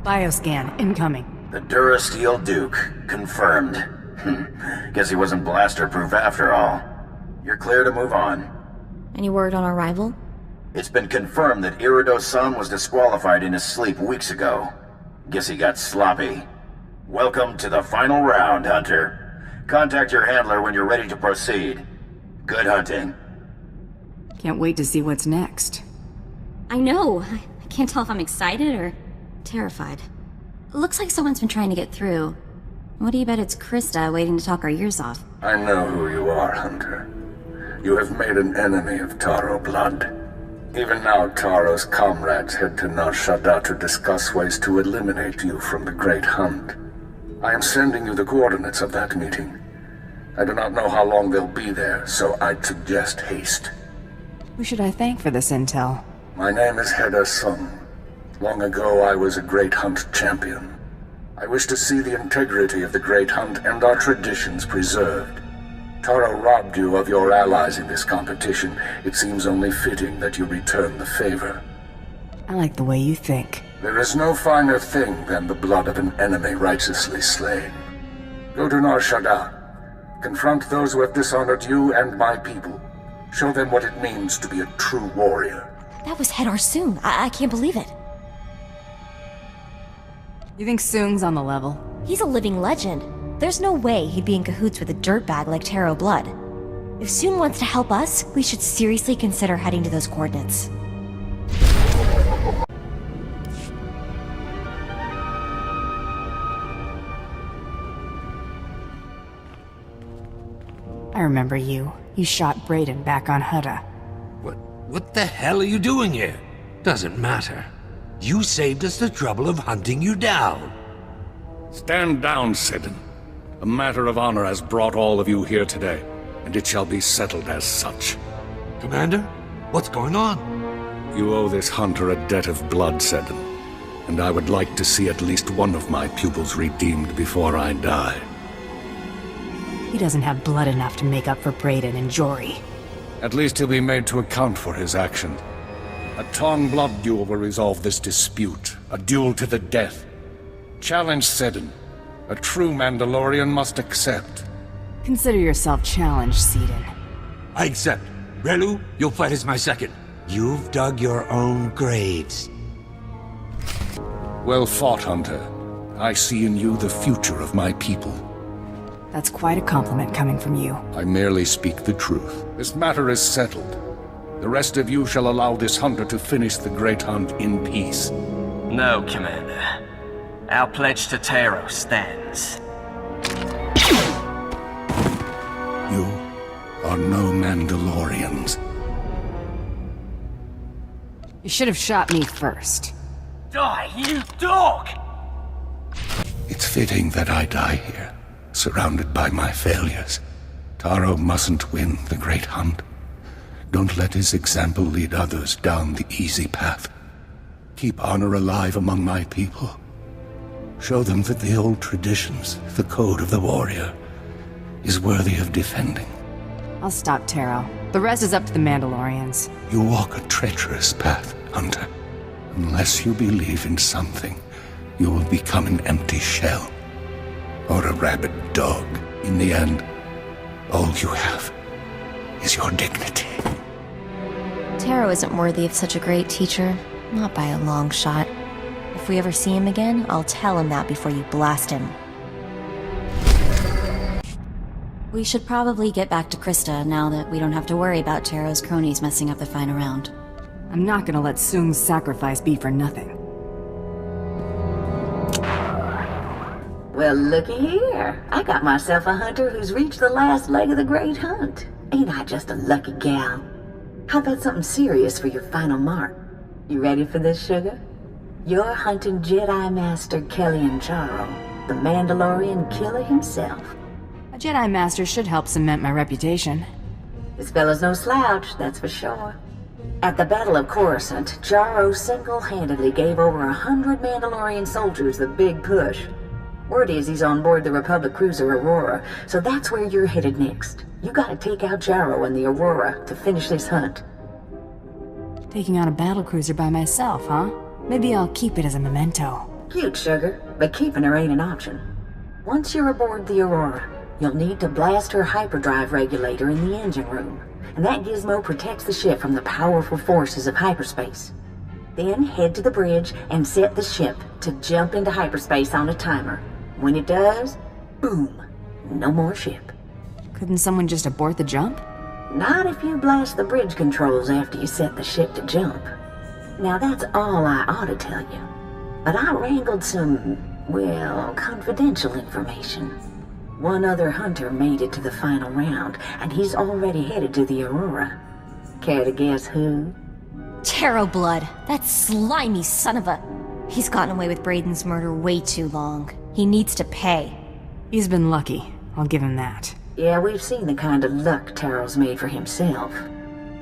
Bioscan, incoming. The Durasteel Duke. Confirmed. Guess he wasn't blaster-proof after all. You're clear to move on. Any word on our rival? It's been confirmed that Irido-san was disqualified in his sleep weeks ago. Guess he got sloppy. Welcome to the final round, Hunter. Contact your handler when you're ready to proceed. Good hunting. Can't wait to see what's next. I know. I can't tell if I'm excited or terrified. Looks like someone's been trying to get through. What do you bet it's Krista waiting to talk our ears off? I know who you are, Hunter. You have made an enemy of Taro blood. Even now, Taro's comrades head to Nar Shaddaa to discuss ways to eliminate you from the Great Hunt. I am sending you the coordinates of that meeting. I do not know how long they'll be there, so I'd suggest haste. Who should I thank for this intel? My name is Heda Sung. Long ago, I was a Great Hunt champion. I wish to see the integrity of the Great Hunt and our traditions preserved. Taro robbed you of your allies in this competition. It seems only fitting that you return the favor. I like the way you think. There is no finer thing than the blood of an enemy righteously slain. Go to Nar Shaddaa. Confront those who have dishonored you and my people. Show them what it means to be a true warrior. That was Hedar Sung. I can't believe it. You think Sung's on the level? He's a living legend. There's no way he'd be in cahoots with a dirtbag like Taro Blood. If Sung wants to help us, we should seriously consider heading to those coordinates. I remember you. You shot Brayden back on Hutta. What the hell are you doing here? Doesn't matter. You saved us the trouble of hunting you down. Stand down, Sidon. A matter of honor has brought all of you here today, and it shall be settled as such. Commander, what's going on? You owe this hunter a debt of blood, Sidon, and I would like to see at least one of my pupils redeemed before I die. He doesn't have blood enough to make up for Brayden and Jory. At least he'll be made to account for his actions. A Tong blood duel will resolve this dispute. A duel to the death. Challenge Sidon. A true Mandalorian must accept. Consider yourself challenged, Sidon. I accept. Relu, you'll fight as my second. You've dug your own graves. Well fought, Hunter. I see in you the future of my people. That's quite a compliment coming from you. I merely speak the truth. This matter is settled. The rest of you shall allow this hunter to finish the Great Hunt in peace. No, Commander. Our pledge to Taro stands. You are no Mandalorians. You should have shot me first. Die, you dog! It's fitting that I die here, surrounded by my failures. Taro mustn't win the Great Hunt. Don't let his example lead others down the easy path. Keep honor alive among my people. Show them that the old traditions, the code of the warrior, is worthy of defending. I'll stop Taro. The rest is up to the Mandalorians. You walk a treacherous path, Hunter. Unless you believe in something, you will become an empty shell. Or a rabid dog. In the end, all you have is your dignity. Taro isn't worthy of such a great teacher. Not by a long shot. If we ever see him again, I'll tell him that before you blast him. We should probably get back to Krista now that we don't have to worry about Taro's cronies messing up the final round. I'm not gonna let Sung's sacrifice be for nothing. Well, looky here. I got myself a hunter who's reached the last leg of the Great Hunt. Ain't I just a lucky gal? How about something serious for your final mark? You ready for this, sugar? You're hunting Jedi Master Kellyan Charo, the Mandalorian killer himself. A Jedi Master should help cement my reputation. This fella's no slouch, that's for sure. At the Battle of Coruscant, Charo single-handedly gave over 100 Mandalorian soldiers the big push. Word is he's on board the Republic cruiser Aurora, so that's where you're headed next. You gotta take out Charo and the Aurora to finish this hunt. Taking on a battlecruiser by myself, huh? Maybe I'll keep it as a memento. Cute, sugar, but keeping her ain't an option. Once you're aboard the Aurora, you'll need to blast her hyperdrive regulator in the engine room, and that gizmo protects the ship from the powerful forces of hyperspace. Then head to the bridge and set the ship to jump into hyperspace on a timer. When it does, boom, no more ship. Couldn't someone just abort the jump? Not if you blast the bridge controls after you set the ship to jump. Now that's all I ought to tell you. But I wrangled some, well, confidential information. One other hunter made it to the final round, and he's already headed to the Aurora. Care to guess who? Taro Blood, that slimy son of a... He's gotten away with Brayden's murder way too long. He needs to pay. He's been lucky. I'll give him that. Yeah, we've seen the kind of luck Taro's made for himself.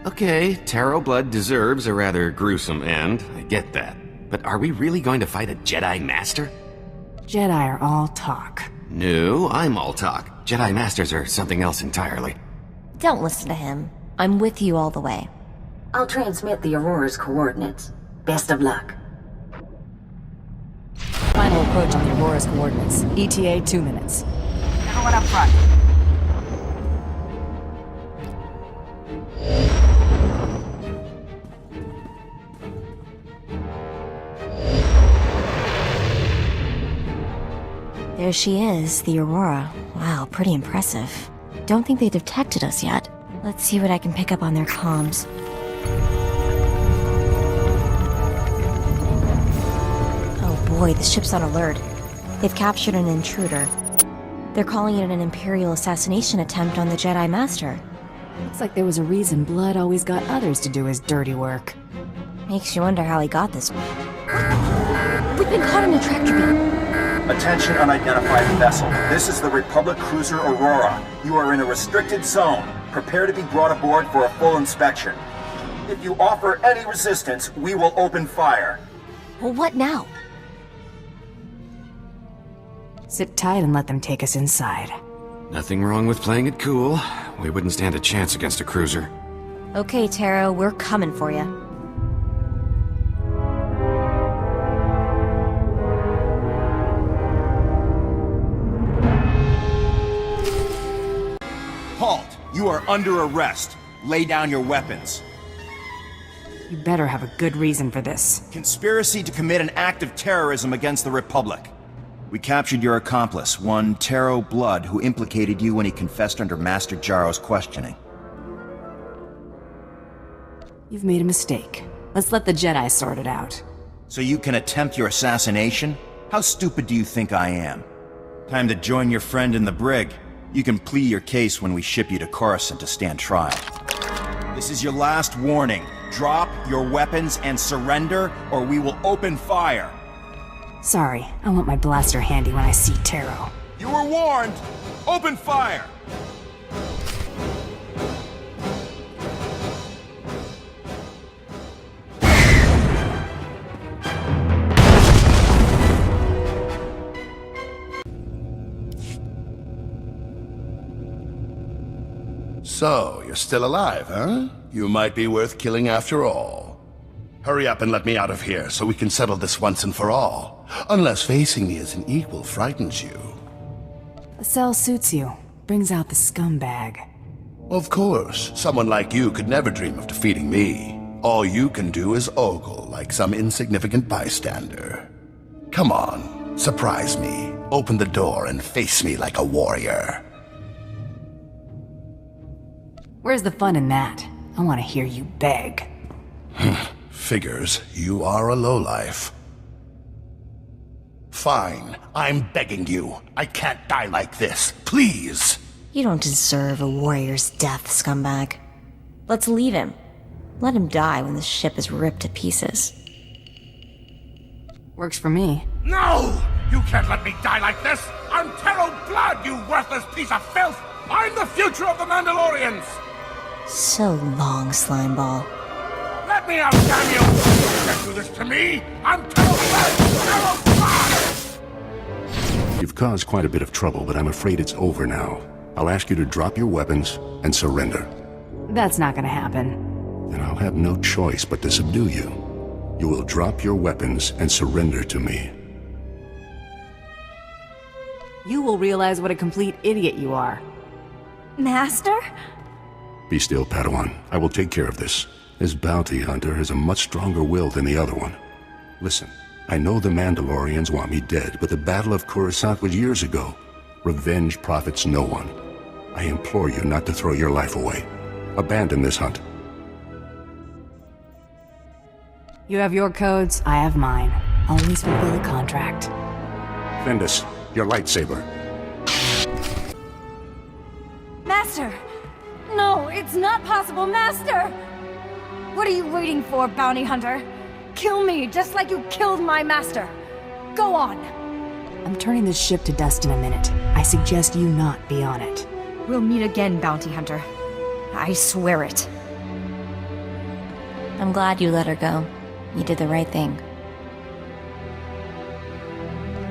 Okay, Taro Blood deserves a rather gruesome end, I get that. But are we really going to fight a Jedi Master? Jedi are all talk. No, I'm all talk. Jedi Masters are something else entirely. Don't listen to him. I'm with you all the way. I'll transmit the Aurora's coordinates. Best of luck. Final approach on the Aurora's coordinates. ETA 2 minutes. Everyone up front. There she is, the Aurora. Wow, pretty impressive. Don't think they detected us yet. Let's see what I can pick up on their comms. Oh boy, the ship's on alert. They've captured an intruder. They're calling it an Imperial assassination attempt on the Jedi Master. Looks like there was a reason Blood always got others to do his dirty work. Makes you wonder how he got this. We've been caught in a tractor beam. Attention unidentified vessel. This is the Republic cruiser Aurora. You are in a restricted zone. Prepare to be brought aboard for a full inspection. If you offer any resistance, we will open fire. Well, what now? Sit tight and let them take us inside. Nothing wrong with playing it cool. We wouldn't stand a chance against a cruiser. Okay, Taro, we're coming for you. Halt! You are under arrest. Lay down your weapons. You better have a good reason for this. Conspiracy to commit an act of terrorism against the Republic. We captured your accomplice, one Taro Blood, who implicated you when he confessed under Master Jaro's questioning. You've made a mistake. Let's let the Jedi sort it out. So you can attempt your assassination? How stupid do you think I am? Time to join your friend in the brig. You can plead your case when we ship you to Coruscant to stand trial. This is your last warning. Drop your weapons and surrender, or we will open fire. Sorry, I want my blaster handy when I see Taro. You were warned! Open fire! So, you're still alive, huh? You might be worth killing after all. Hurry up and let me out of here so we can settle this once and for all. Unless facing me as an equal frightens you. The cell suits you. Brings out the scumbag. Of course. Someone like you could never dream of defeating me. All you can do is ogle like some insignificant bystander. Come on, surprise me. Open the door and face me like a warrior. Where's the fun in that? I want to hear you beg. Figures, you are a lowlife. Fine, I'm begging you. I can't die like this. Please! You don't deserve a warrior's death, scumbag. Let's leave him. Let him die when the ship is ripped to pieces. Works for me. No! You can't let me die like this! I'm Taro Blood, you worthless piece of filth! I'm the future of the Mandalorians! So long, Slimeball. Let me out, damn you! You can't do this to me! I'm Taro Blood! Taro Blood! You've caused quite a bit of trouble, but I'm afraid it's over now. I'll ask you to drop your weapons and surrender. That's not gonna happen. Then I'll have no choice but to subdue you. You will drop your weapons and surrender to me. you will realize what a complete idiot you are. Master? Be still, Padawan. I will take care of this. This bounty hunter has a much stronger will than the other one. Listen, I know the Mandalorians want me dead, but the Battle of Coruscant was years ago. Revenge profits no one. I implore you not to throw your life away. Abandon this hunt. You have your codes, I have mine. Always fulfill the contract. Fendus, your lightsaber. Master! No, it's not possible, Master! What are you waiting for, bounty hunter? Kill me, just like you killed my master. Go on. I'm turning this ship to dust in a minute. I suggest you not be on it. We'll meet again, bounty hunter. I swear it. I'm glad you let her go. You did the right thing.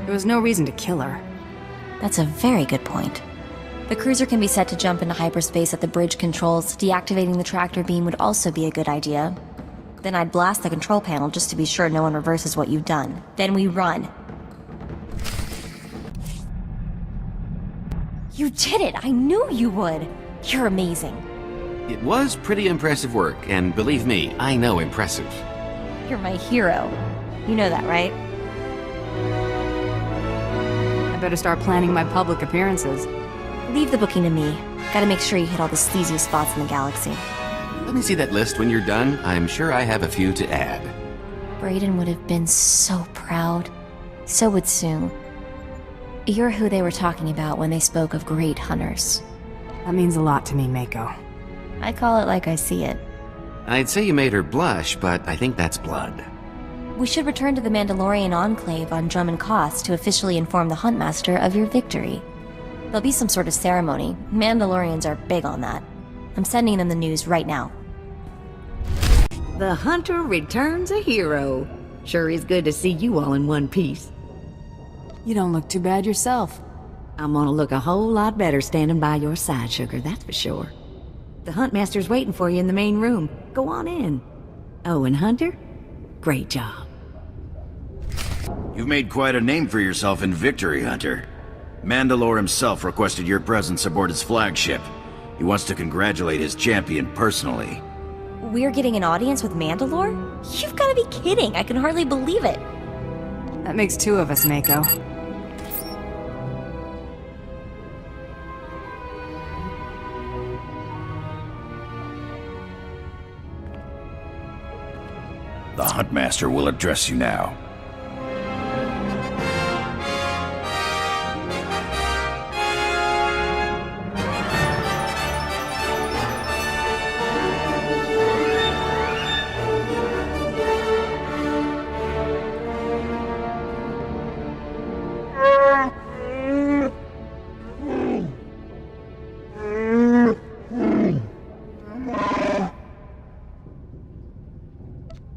There was no reason to kill her. That's a very good point. The cruiser can be set to jump into hyperspace at the bridge controls. Deactivating the tractor beam would also be a good idea. Then I'd blast the control panel just to be sure no one reverses what you've done. Then we run. You did it! I knew you would! You're amazing. It was pretty impressive work, and believe me, I know impressive. You're my hero. You know that, right? I better start planning my public appearances. Leave the booking to me. Gotta make sure you hit all the sleazy spots in the galaxy. Let me see that list when you're done. I'm sure I have a few to add. Brayden would have been so proud. So would Sue. You're who they were talking about when they spoke of great hunters. That means a lot to me, Mako. I call it like I see it. I'd say you made her blush, but I think that's blood. We should return to the Mandalorian Enclave on Drummond Koss to officially inform the Huntmaster of your victory. There'll be some sort of ceremony. Mandalorians are big on that. I'm sending them the news right now. The hunter returns a hero. Sure is good to see you all in one piece. You don't look too bad yourself. I'm gonna look a whole lot better standing by your side, sugar, that's for sure. The Huntmaster's waiting for you in the main room. Go on in. Oh, and Hunter, great job. You've made quite a name for yourself in victory, Hunter. Mandalore himself requested your presence aboard his flagship. He wants to congratulate his champion personally. We're getting an audience with Mandalore? You've gotta be kidding. I can hardly believe it. That makes two of us, Mako. The Huntmaster will address you now.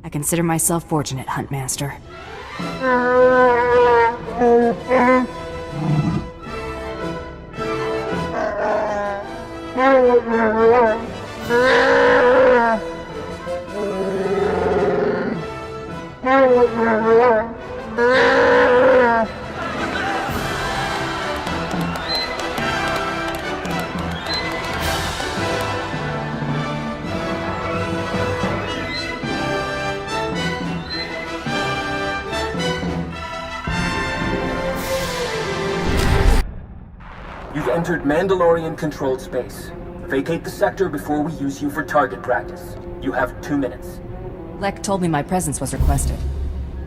I consider myself fortunate, Huntmaster. You've entered Mandalorian-controlled space. Vacate the sector before we use you for target practice. You have 2 minutes. Lek told me my presence was requested.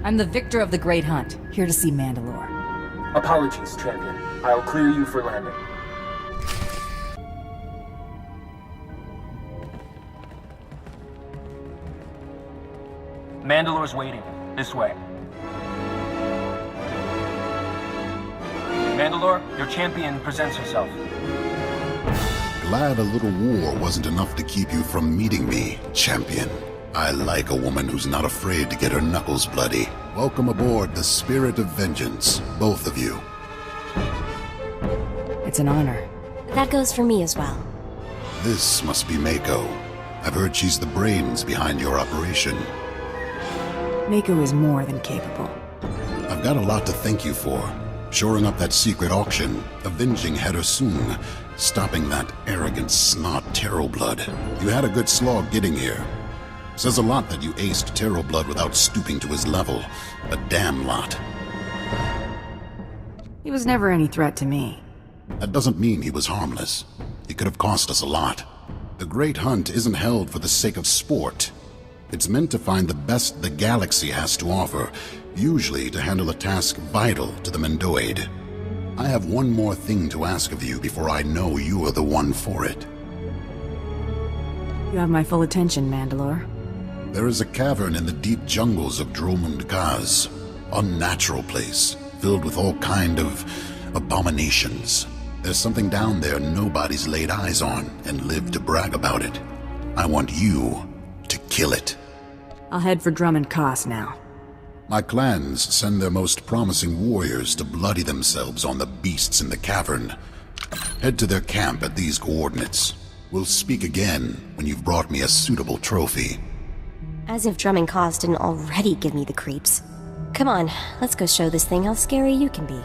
I'm the victor of the Great Hunt, here to see Mandalore. Apologies, champion. I'll clear you for landing. Mandalore's waiting. This way. Mandalore, your champion presents herself. Glad a little war wasn't enough to keep you from meeting me, champion. I like a woman who's not afraid to get her knuckles bloody. Welcome aboard the Spirit of Vengeance, both of you. It's an honor. That goes for me as well. This must be Mako. I've heard she's the brains behind your operation. Mako is more than capable. I've got a lot to thank you for. shoring up that secret auction, avenging Header Soon, stopping that arrogant snot Terroblood. You had a good slog getting here. Says a lot that you aced Terroblood without stooping to his level. A damn lot. He was never any threat to me. That doesn't mean he was harmless. He could have cost us a lot. The Great Hunt isn't held for the sake of sport. It's meant to find the best the galaxy has to offer, usually to handle a task vital to the Mendoid. I have one more thing to ask of you before I know you are the one for it. You have my full attention, Mandalore. There is a cavern in the deep jungles of Dromund Kaz. Unnatural place, filled with all kind of abominations. There's something down there nobody's laid eyes on and lived to brag about it. I want you to kill it. I'll head for Drummond Koss now. My clans send their most promising warriors to bloody themselves on the beasts in the cavern. Head to their camp at these coordinates. We'll speak again when you've brought me a suitable trophy. As if Drummond Koss didn't already give me the creeps. Come on, let's go show this thing how scary you can be.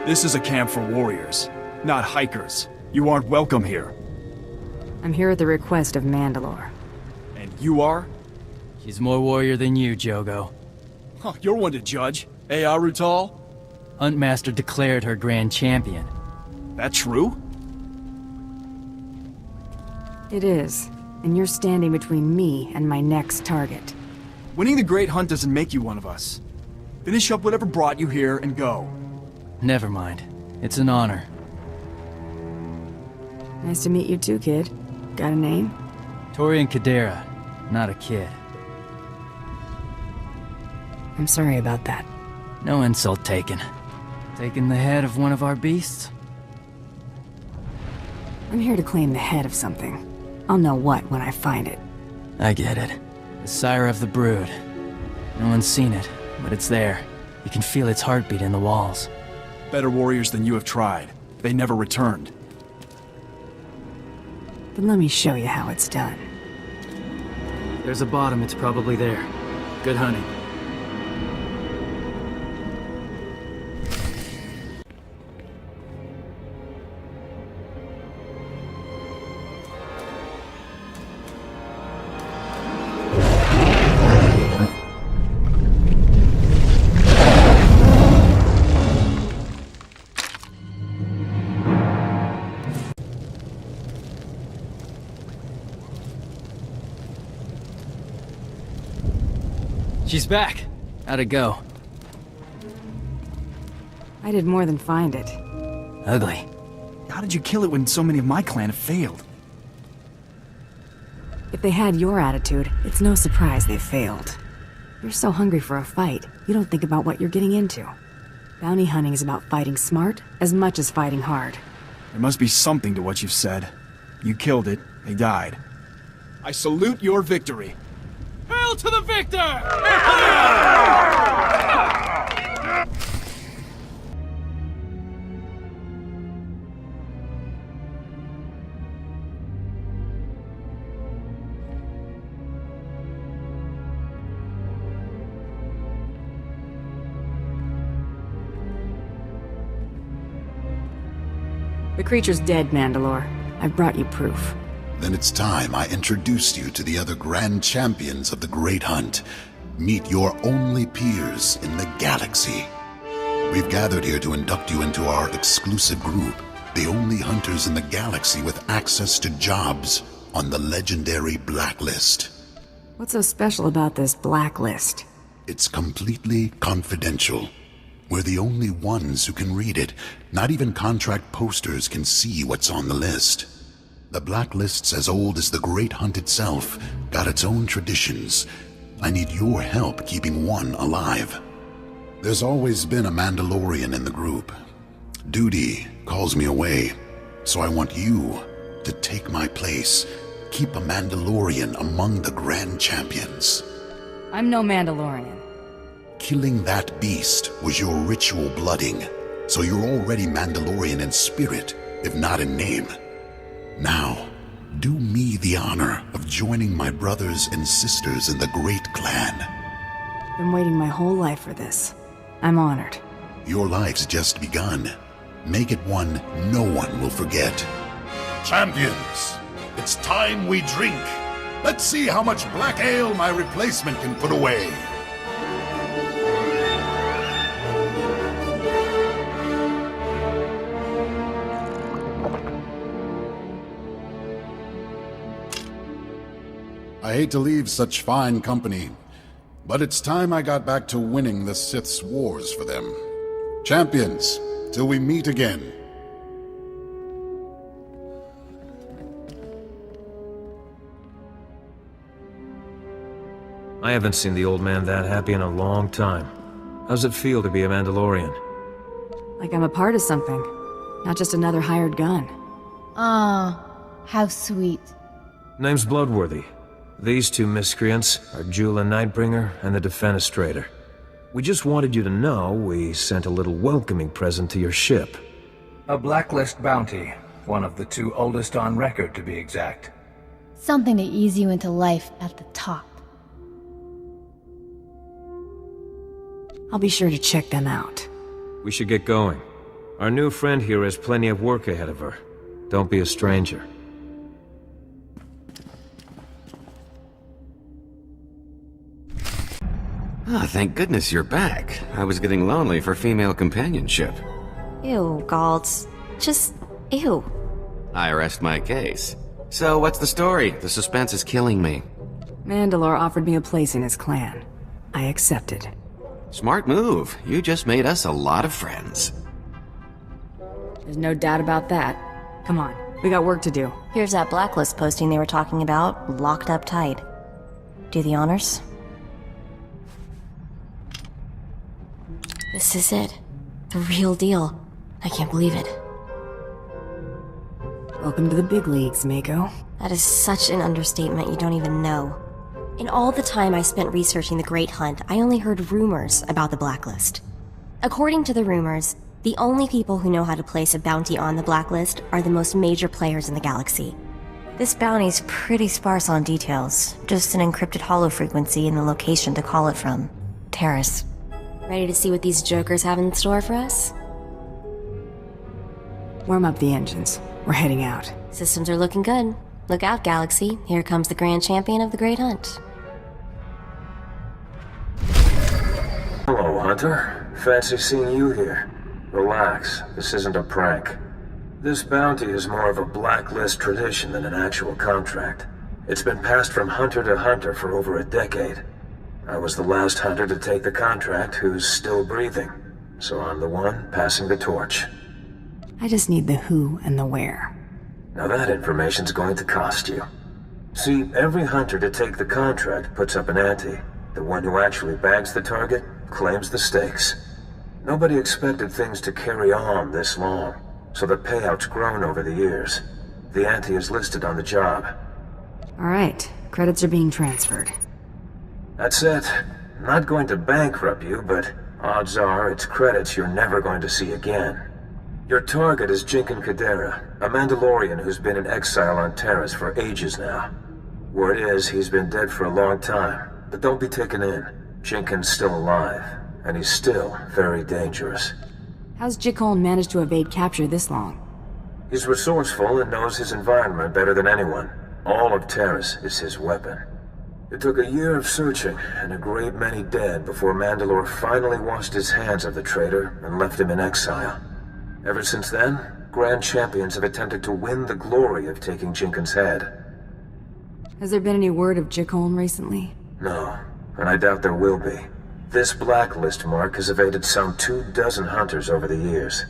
This is a camp for warriors, not hikers. You aren't welcome here. I'm here at the request of Mandalore. And you are? She's more warrior than you, Jogo. Huh, you're one to judge. Eh, Arutal? Huntmaster declared her grand champion. That true? It is, and you're standing between me and my next target. Winning the Great Hunt doesn't make you one of us. Finish up whatever brought you here and go. Never mind. It's an honor. Nice to meet you too, kid. Got a name? Torian Kadera, not a kid. I'm sorry about that. No insult taken. Taking the head of one of our beasts? I'm here to claim the head of something. I'll know what when I find it. I get it. The sire of the brood. No one's seen it, but it's there. You can feel its heartbeat in the walls. Better warriors than you have tried. They never returned. Then let me show you how it's done. There's a bottom, it's probably there. Good hunting. She's back. How'd it go? I did more than find it. Ugly. How did you kill it when so many of my clan have failed? If they had your attitude, it's no surprise they failed. You're so hungry for a fight, you don't think about what you're getting into. Bounty hunting is about fighting smart as much as fighting hard. There must be something to what you've said. You killed it, they died. I salute your victory. Hail to the victor! The creature's dead, Mandalore. I've brought you proof. Then it's time I introduced you to the other grand champions of the Great Hunt. Meet your only peers in the galaxy. We've gathered here to induct you into our exclusive group, the only hunters in the galaxy with access to jobs on the legendary Blacklist. What's so special about this Blacklist? It's completely confidential. We're the only ones who can read it. Not even contract posters can see what's on the list. The Blacklist's as old as the Great Hunt itself, got its own traditions. I need your help keeping one alive. There's always been a Mandalorian in the group. Duty calls me away, so I want you to take my place. Keep a Mandalorian among the Grand Champions. I'm no Mandalorian. Killing that beast was your ritual blooding, so you're already Mandalorian in spirit, if not in name. Now, do me the honor of joining my brothers and sisters in the great clan. Been waiting my whole life for this. I'm honored. Your life's just begun. Make it one no one will forget. Champions, it's time we drink. Let's see how much black ale my replacement can put away. I hate to leave such fine company, but it's time I got back to winning the Sith's wars for them. Champions, till we meet again. I haven't seen the old man that happy in a long time. How's it feel to be a Mandalorian? Like I'm a part of something, not just another hired gun. Ah, how sweet. Name's Bloodworthy. These two miscreants are Jula Nightbringer and the Defenestrator. We just wanted you to know we sent a little welcoming present to your ship. A blacklist bounty. One of the two oldest on record, to be exact. Something to ease you into life at the top. I'll be sure to check them out. We should get going. Our new friend here has plenty of work ahead of her. Don't be a stranger. Ah, thank goodness you're back. I was getting lonely for female companionship. Ew, Galds. Just... ew. I rest my case. So, what's the story? The suspense is killing me. Mandalore offered me a place in his clan. I accepted. Smart move. You just made us a lot of friends. There's no doubt about that. Come on, we got work to do. Here's that blacklist posting they were talking about, locked up tight. Do the honors? This is it. The real deal. I can't believe it. Welcome to the big leagues, Mako. That is such an understatement you don't even know. In all the time I spent researching the Great Hunt, I only heard rumors about the blacklist. According to the rumors, the only people who know how to place a bounty on the blacklist are the most major players in the galaxy. This bounty's pretty sparse on details, just an encrypted hollow frequency and the location to call it from. Terrace. Ready to see what these jokers have in store for us? Warm up the engines. We're heading out. Systems are looking good. Look out, Galaxy. Here comes the Grand Champion of the Great Hunt. Hello, Hunter. Fancy seeing you here. Relax. This isn't a prank. This bounty is more of a blacklist tradition than an actual contract. It's been passed from hunter to hunter for over a decade. I was the last hunter to take the contract who's still breathing, so I'm the one passing the torch. I just need the who and the where. Now that information's going to cost you. See, every hunter to take the contract puts up an ante. The one who actually bags the target claims the stakes. Nobody expected things to carry on this long, so the payout's grown over the years. The ante is listed on the job. All right, credits are being transferred. That's it. I'm not going to bankrupt you, but odds are it's credits you're never going to see again. Your target is Jinkin Kadera, a Mandalorian who's been in exile on Terrace for ages now. Word is he's been dead for a long time, but don't be taken in. Jinkin's still alive, and he's still very dangerous. How's Jikon managed to evade capture this long? He's resourceful and knows his environment better than anyone. All of Terrace is his weapon. It took a year of searching, and a great many dead before Mandalore finally washed his hands of the traitor and left him in exile. Ever since then, Grand Champions have attempted to win the glory of taking Jinkin's head. Has there been any word of Jikon recently? No, and I doubt there will be. This blacklist mark has evaded some 24 hunters over the years.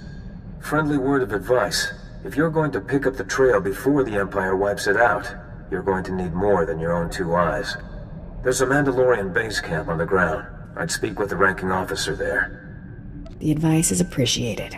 Friendly word of advice. If you're going to pick up the trail before the Empire wipes it out, you're going to need more than your own 2 eyes. There's a Mandalorian base camp on the ground. I'd speak with the ranking officer there. The advice is appreciated.